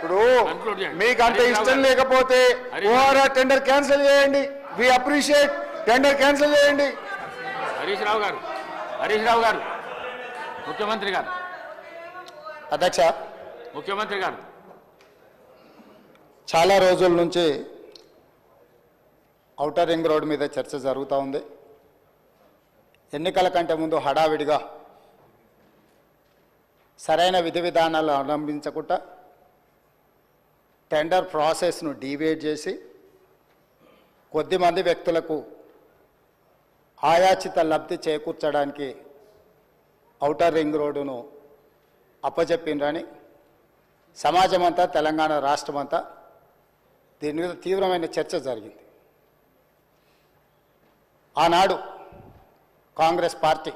ఇప్పుడు మీకు అంత ఇష్టం లేకపోతే ఓఆర్ఆర్ టెండర్ క్యాన్సిల్ చేయండి. వి అప్రిషియేట్, టెండర్ క్యాన్సిల్ చేయండి. హరీష్ రావు గారు ముఖ్యమంత్రి గారు అధ్యక్ష, ముఖ్యమంత్రి గారు చాలా రోజుల నుంచి ఔటర్ రింగ్ రోడ్ మీద చర్చ జరుగుతూ ఉంది. ఎన్నికల కంటే ముందు హడావిడిగా సరైన విధి విధానాలు అవలంబించకుండా టెండర్ ప్రాసెస్ను డీవియేట్ చేసి కొద్దిమంది వ్యక్తులకు ఆయాచిత లబ్ధి చేకూర్చడానికి ఔటర్ రింగ్ రోడ్డును అప్పచెప్పిండ్రని సమాజమంతా, తెలంగాణ రాష్ట్రమంతా దీని మీద తీవ్రమైన చర్చ జరిగింది. ఆనాడు Congress party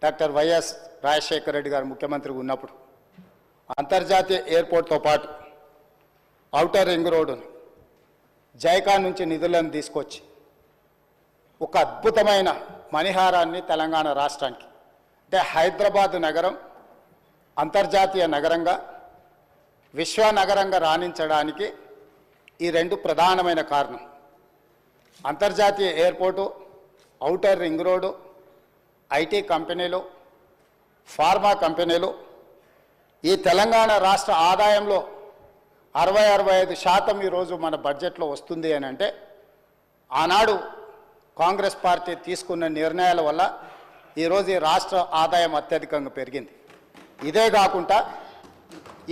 doctor YS Rajasekhara Reddy గారు ముఖ్యమంత్రిగా ఉన్నప్పుడు అంతర్జాతీయ ఎయిర్పోర్ట్తో పాటు ఔటర్ రింగ్ రోడ్డును జైకా నుంచి నిధులను తీసుకొచ్చి ఒక అద్భుతమైన మణిహారాన్ని తెలంగాణ రాష్ట్రానికి, అంటే హైదరాబాద్ నగరం అంతర్జాతీయ నగరంగా, విశ్వనగరంగా రాణించడానికి ఈ రెండు ప్రధానమైన కారణం. అంతర్జాతీయ airport, outer ring road, IT కంపెనీలు, ఫార్మా కంపెనీలు. ఈ తెలంగాణ రాష్ట్ర ఆదాయంలో 60-65% ఈరోజు మన బడ్జెట్లో వస్తుంది అని అంటే ఆనాడు కాంగ్రెస్ పార్టీ తీసుకున్న నిర్ణయాల వల్ల ఈరోజు ఈ రాష్ట్ర ఆదాయం అత్యధికంగా పెరిగింది. ఇదే కాకుండా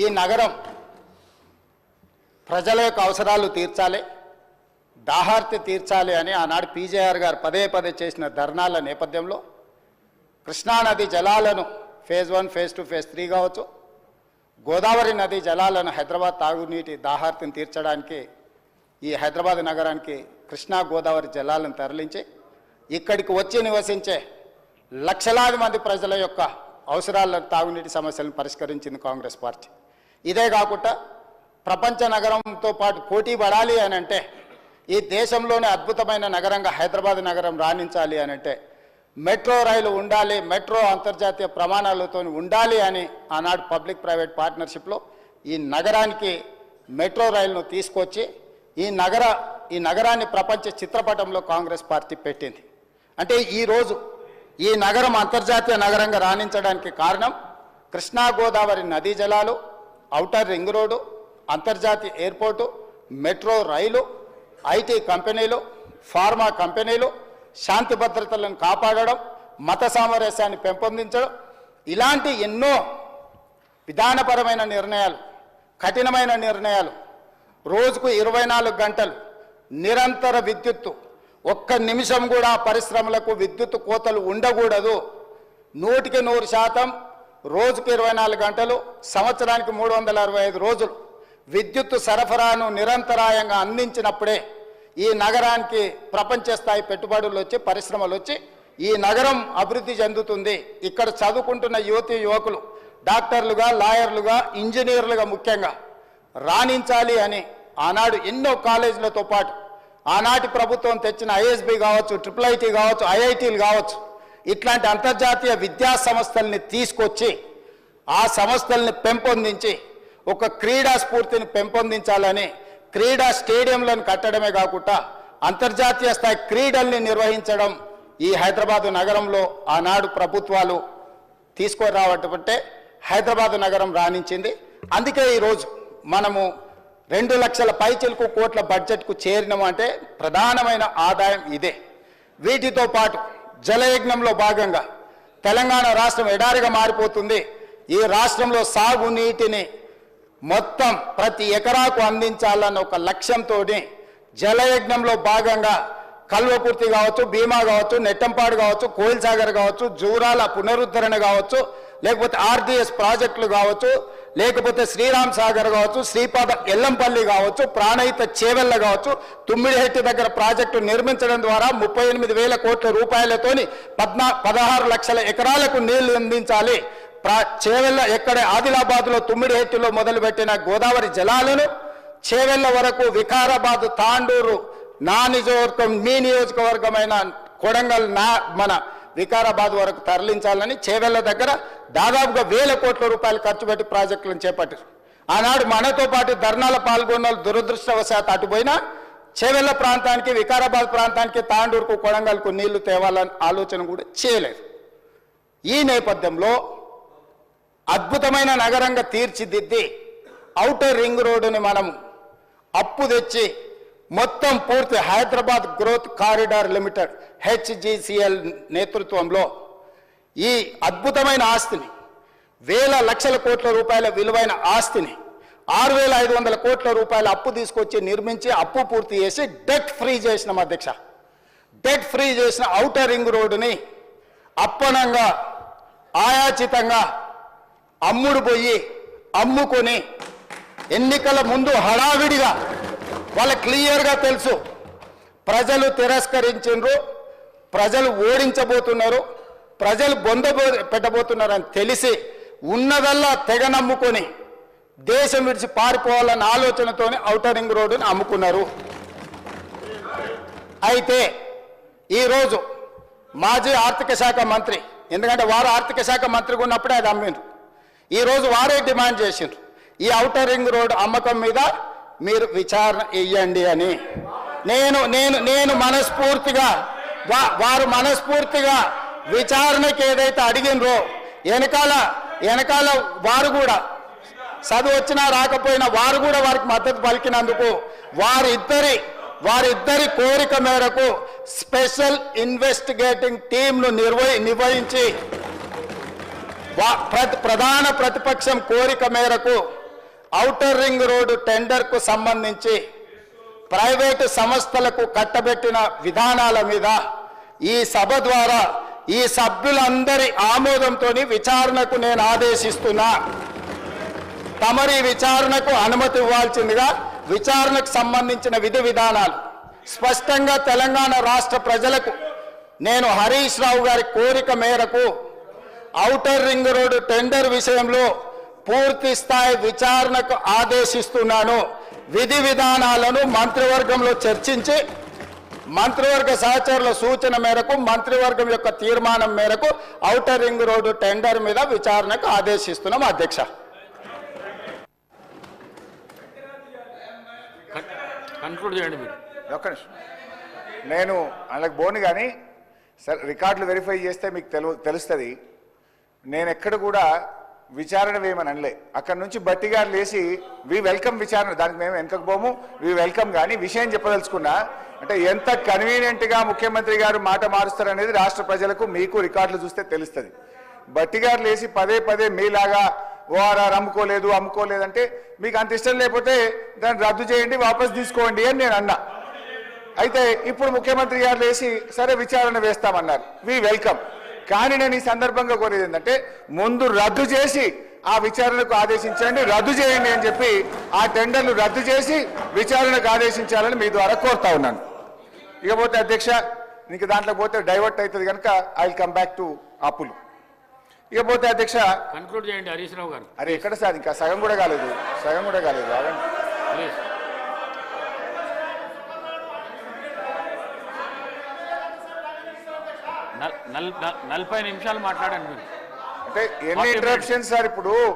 ఈ నగరం ప్రజల యొక్క అవసరాలు తీర్చాలి, దాహార్తి తీర్చాలి అని ఆనాడు పీజేఆర్ గారు పదే పదే చేసిన ధర్నాల నేపథ్యంలో కృష్ణానది జలాలను ఫేజ్ 1, ఫేజ్ 2, ఫేజ్ 3 కావచ్చు, గోదావరి నది జలాలను హైదరాబాద్ తాగునీటి దాహార్తిని తీర్చడానికి ఈ హైదరాబాద్ నగరానికి కృష్ణా గోదావరి జలాలను తరలించి ఇక్కడికి వచ్చి నివసించే లక్షలాది మంది ప్రజల యొక్క అవసరాలను, తాగునీటి సమస్యలను పరిష్కరించింది కాంగ్రెస్ పార్టీ. ఇదే కాకుండా ప్రపంచ నగరంతో పాటు పోటీ పడాలి అని అంటే, ఈ దేశంలోనే అద్భుతమైన నగరంగా హైదరాబాద్ నగరం రాణించాలి అని అంటే మెట్రో రైలు ఉండాలి, మెట్రో అంతర్జాతీయ ప్రమాణాలతో ఉండాలి అని ఆనాడు పబ్లిక్ ప్రైవేట్ పార్ట్నర్షిప్లో ఈ నగరానికి మెట్రో రైలును తీసుకొచ్చి ఈ నగరాన్ని ప్రపంచ చిత్రపటంలో కాంగ్రెస్ పార్టీ పెట్టింది. అంటే ఈరోజు ఈ నగరం అంతర్జాతీయ నగరంగా రాణించడానికి కారణం కృష్ణా గోదావరి నదీ జలాలు, ఔటర్ రింగ్ రోడ్డు, అంతర్జాతీయ ఎయిర్పోర్టు, మెట్రో రైలు, ఐటీ కంపెనీలు, ఫార్మా కంపెనీలు, శాంతి భద్రతలను కాపాడడం, మత సామరస్యాన్ని పెంపొందించడం, ఇలాంటి ఎన్నో విధానపరమైన నిర్ణయాలు, కఠినమైన నిర్ణయాలు, రోజుకు 24 గంటలు నిరంతర విద్యుత్తు, ఒక్క నిమిషం కూడా పరిశ్రమలకు విద్యుత్ కోతలు ఉండకూడదు, 100% రోజుకు 24 గంటలు, సంవత్సరానికి 365 రోజులు విద్యుత్తు సరఫరాను నిరంతరాయంగా అందించినప్పుడే ఈ నగరానికి ప్రపంచ స్థాయి పెట్టుబడులు వచ్చి, పరిశ్రమలు వచ్చి ఈ నగరం అభివృద్ధి చెందుతుంది. ఇక్కడ చదువుకుంటున్న యువతీ యువకులు డాక్టర్లుగా, లాయర్లుగా, ఇంజనీర్లుగా ముఖ్యంగా రాణించాలి అని ఆనాడు ఎన్నో కాలేజీలతో పాటు ఆనాటి ప్రభుత్వం తెచ్చిన ఐఎస్బి కావచ్చు, IIIT కావచ్చు, ఐఐటీలు కావచ్చు, ఇట్లాంటి అంతర్జాతీయ విద్యా సంస్థల్ని తీసుకొచ్చి ఆ సంస్థల్ని పెంపొందించి ఒక క్రీడా స్ఫూర్తిని పెంపొందించాలని క్రీడా స్టేడియంలను కట్టడమే కాకుండా అంతర్జాతీయ స్థాయి క్రీడల్ని నిర్వహించడం ఈ హైదరాబాదు నగరంలో ఆనాడు ప్రభుత్వాలు తీసుకురావటంటే హైదరాబాదు నగరం రాణించింది. అందుకే ఈరోజు మనము 2 లక్షల పైచిలకు కోట్ల బడ్జెట్కు చేరినామంటే ప్రధానమైన ఆదాయం ఇదే. వీటితో పాటు జలయజ్ఞంలో భాగంగా తెలంగాణ రాష్ట్రం ఎడారిగా మారిపోతుంది. ఈ రాష్ట్రంలో సాగునీటిని మొత్తం ప్రతి ఎకరాకు అందించాలన్న ఒక లక్ష్యంతో జలయజ్ఞంలో భాగంగా కల్వకుర్తి కావచ్చు, భీమా కావచ్చు, నెట్టంపాడు కావచ్చు, కోయిల్ సాగర్ కావచ్చు, జూరాల పునరుద్ధరణ కావచ్చు, లేకపోతే RDS ప్రాజెక్టులు కావచ్చు, లేకపోతే శ్రీరామ్ సాగర్ కావచ్చు, శ్రీపాద ఎల్లంపల్లి కావచ్చు, ప్రాణహిత చేవెళ్ళ కావచ్చు, తుమ్మిడిహెట్టి దగ్గర ప్రాజెక్టు నిర్మించడం ద్వారా 38,000 కోట్ల రూపాయలతోని 16 లక్షల ఎకరాలకు నీళ్లు అందించాలి. చేవెళ్ళ ఎక్కడ ఆదిలాబాద్లో తుమ్మిడిహెట్టిలో మొదలుపెట్టిన గోదావరి జలాలను చేవెళ్ళ వరకు వికారాబాద్, తాండూరు, నా నియోజకవర్గం, మీ నియోజకవర్గమైన కొడంగల్, మన వికారాబాద్ వరకు తరలించాలని చేవెళ్ళ దగ్గర దాదాపుగా 1,000 కోట్ల రూపాయలు ఖర్చు పెట్టి ప్రాజెక్టులను చేపట్టారు. ఆనాడు మనతో పాటు ధర్నాల పాల్గొన్న వాళ్ళు దురదృష్టవశాత్తు అటుపోయినా చేవెళ్ల ప్రాంతానికి, వికారాబాద్ ప్రాంతానికి, తాండూరుకు, కొడంగల్కు నీళ్లు తేవాలని ఆలోచన కూడా చేయలేదు. ఈ నేపథ్యంలో అద్భుతమైన నగరంగా తీర్చిదిద్ది ఔటర్ రింగ్ రోడ్డుని మనం అప్పు తెచ్చి మొత్తం పూర్తి Hyderabad growth corridor limited HgCl నేతృత్వంలో ఈ అద్భుతమైన ఆస్తిని, వేల లక్షల కోట్ల రూపాయల విలువైన ఆస్తిని 6,500 కోట్ల రూపాయల అప్పు తీసుకొచ్చి నిర్మించి అప్పు పూర్తి చేసి డెట్ ఫ్రీ చేసినాం అధ్యక్ష. డెట్ ఫ్రీ చేసిన ఔటర్ రింగ్ రోడ్డుని అప్పనంగా ఆయాచితంగా అమ్ముడు పోయి అమ్ముకొని ఎన్నికల ముందు హడావిడిగా వాళ్ళకి క్లియర్గా తెలుసు ప్రజలు తిరస్కరించారు, ప్రజలు ఓడించబోతున్నారు, ప్రజలు బొంద పెట్టబోతున్నారని తెలిసి ఉన్నదల్లా తెగ నమ్ముకొని దేశం విడిచి పారిపోవాలన్న ఆలోచనతోనే ఔటర్ రింగ్ రోడ్డుని అమ్ముకున్నారు. అయితే ఈరోజు మాజీ ఆర్థిక శాఖ మంత్రి, ఎందుకంటే వారు ఆర్థిక శాఖ మంత్రిగా ఉన్నప్పుడే అది అమ్మిండ్రు, ఈరోజు వారే డిమాండ్ చేసిండ్రు ఈ ఔటర్ రింగ్ రోడ్ అమ్మకం మీద మీరు విచారణ ఇయ్యండి అని. నేను మనస్ఫూర్తిగా వారు మనస్ఫూర్తిగా విచారణకి ఏదైతే అడిగినరో వెనకాల వారు కూడా చదువు వచ్చినా రాకపోయినా వారు కూడా వారికి మద్దతు పలికినందుకు వారిద్దరి కోరిక మేరకు స్పెషల్ ఇన్వెస్టిగేటింగ్ టీంను నిర్వహించి ప్రధాన ప్రతిపక్షం కోరిక మేరకు ఔటర్ రింగ్ రోడ్డు టెండర్కు సంబంధించి ప్రైవేటు సంస్థలకు కట్టబెట్టిన విధానాల మీద ఈ సభ ద్వారా ఈ సభ్యులందరి ఆమోదంతో విచారణకు నేను ఆదేశిస్తున్నా. తమరి విచారణకు అనుమతి ఇవ్వాల్సిందిగా విచారణకు సంబంధించిన విధి విధానాలు స్పష్టంగా తెలంగాణ రాష్ట్ర ప్రజలకు నేను హరీష్ రావు గారి కోరిక మేరకు ఔటర్ రింగ్ రోడ్డు టెండర్ విషయంలో పూర్తి స్థాయి విచారణకు ఆదేశిస్తున్నాను. విధి విధానాలను మంత్రివర్గంలో చర్చించి మంత్రివర్గ సహచరుల సూచన మేరకు మంత్రివర్గం యొక్క తీర్మానం మేరకు ఔటర్ రింగ్ రోడ్డు టెండర్ మీద విచారణకు ఆదేశిస్తున్నాం అధ్యక్ష. కన్క్లూడ్ చేయండి మీరు. ఒక్క నిమిషం, నేను వాళ్ళకి బోను కానీ సార్ రికార్డులు వెరిఫై చేస్తే మీకు తెలుస్తుంది. నేను ఎక్కడ కూడా విచారణ వేయమని అనలే. అక్కడ నుంచి బట్టి గారు లేచి వి వెల్కమ్ విచారణ, దానికి మేము వెనకకు పోము, వి వెల్కమ్. కానీ విషయం చెప్పదలుచుకున్నా అంటే ఎంత కన్వీనియంట్గా ముఖ్యమంత్రి గారు మాట మారుస్తారనేది రాష్ట్ర ప్రజలకు మీకు రికార్డులు చూస్తే తెలుస్తుంది. బట్టి గారు లేచి పదే మీలాగా ఓఆర్ఆర్ అమ్ముకోలేదంటే మీకు అంత ఇష్టం లేకపోతే దాన్ని రద్దు చేయండి, వాపస్ తీసుకోండి అని నేను అన్నా. అయితే ఇప్పుడు ముఖ్యమంత్రి గారు లేచి సరే విచారణ వేస్తామన్నారు, వి వెల్కమ్. కానీ నేను ఈ సందర్భంగా కోరేది ఏంటంటే ముందు రద్దు చేసి ఆ విచారణకు ఆదేశించండి, రద్దు చేయండి అని చెప్పి ఆ టెండర్లు రద్దు చేసి విచారణకు ఆదేశించాలని మీ ద్వారా కోరుతా ఉన్నాను. ఇకపోతే అధ్యక్ష, నీకు దాంట్లో పోతే డైవర్ట్ అవుతుంది కనుక I will come back to అప్పులు. ఇకపోతే అధ్యక్ష కన్క్లూడ్ చేయండి హరీష్ రావు గారు. అరే ఎక్కడ సార్, ఇంకా సగం కూడా కాలేదు. ప్లీజ్. నలభై నిమిషాలు మాట్లాడండి మీరు. అంటే ఎన్ని ఇంటరప్షన్స్ సార్ ఇప్పుడు.